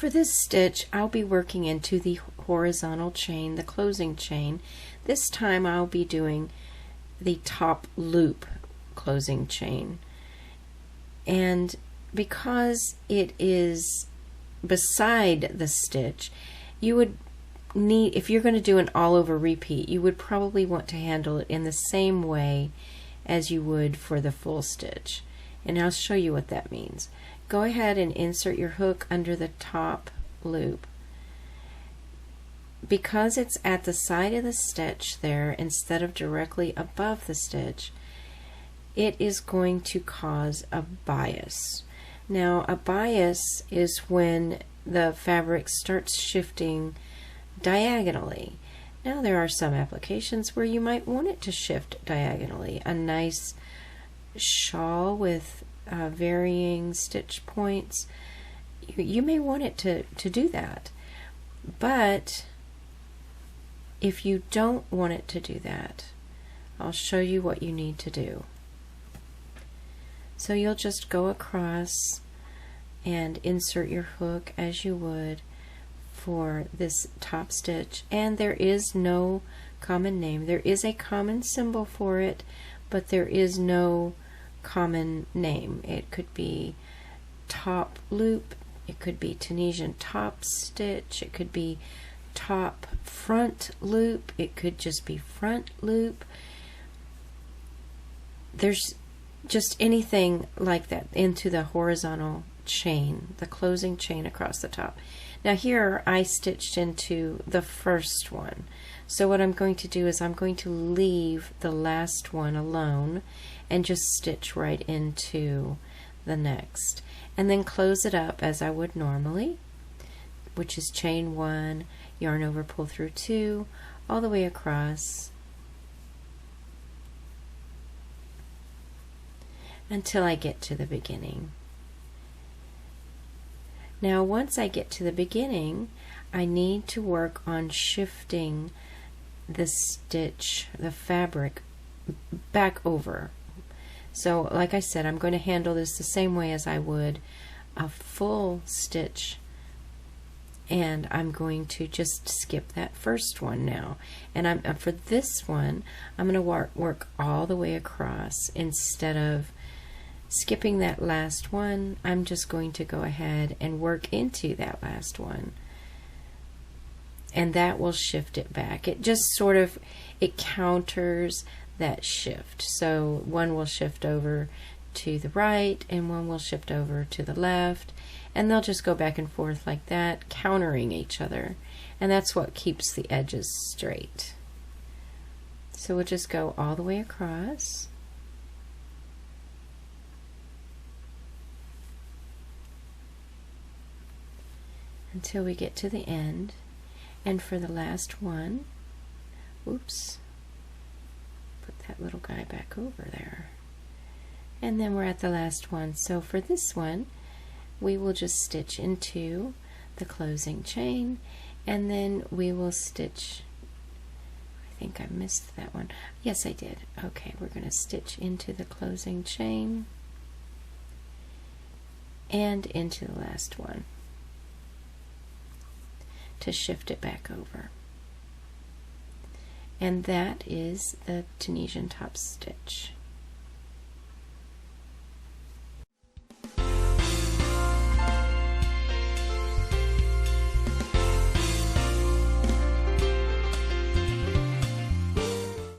For this stitch, I'll be working into the horizontal chain, the closing chain. This time I'll be doing the top loop closing chain. And because it is beside the stitch, you would need, if you're going to do an all over repeat, you would probably want to handle it in the same way as you would for the full stitch. And I'll show you what that means. Go ahead and insert your hook under the top loop. Because it's at the side of the stitch there instead of directly above the stitch, it is going to cause a bias. Now, a bias is when the fabric starts shifting diagonally. Now, there are some applications where you might want it to shift diagonally. A nice shawl with varying stitch points, you may want it to do that. But if you don't want it to do that, I'll show you what you need to do. So you'll just go across and insert your hook as you would for this top stitch, and there is no common name. There is a common symbol for it, but there is no common name. It could be top loop, it could be Tunisian top stitch, it could be top front loop, it could just be front loop. There's just anything like that into the horizontal chain, the closing chain across the top. Now here I stitched into the first one, so what I'm going to do is I'm going to leave the last one alone and just stitch right into the next, and then close it up as I would normally, which is chain 1, yarn over, pull through 2, all the way across until I get to the beginning. Now once I get to the beginning, I need to work on shifting the stitch, the fabric, back over. So like I said, I'm going to handle this the same way as I would a full stitch, and I'm going to just skip that first one now. And for this one, I'm going to work all the way across. Instead of skipping that last one, I'm just going to go ahead and work into that last one, and that will shift it back. It just sort of, it counters that shift. So one will shift over to the right and one will shift over to the left, and they'll just go back and forth like that, countering each other, and that's what keeps the edges straight. So we'll just go all the way across. Until we get to the end. And for the last one, oops, put that little guy back over there. And then we're at the last one. So for this one, we will just stitch into the closing chain, and then we will stitch, I think I missed that one. Yes, I did. Okay, we're going to stitch into the closing chain and into the last one to shift it back over. And that is the Tunisian top stitch.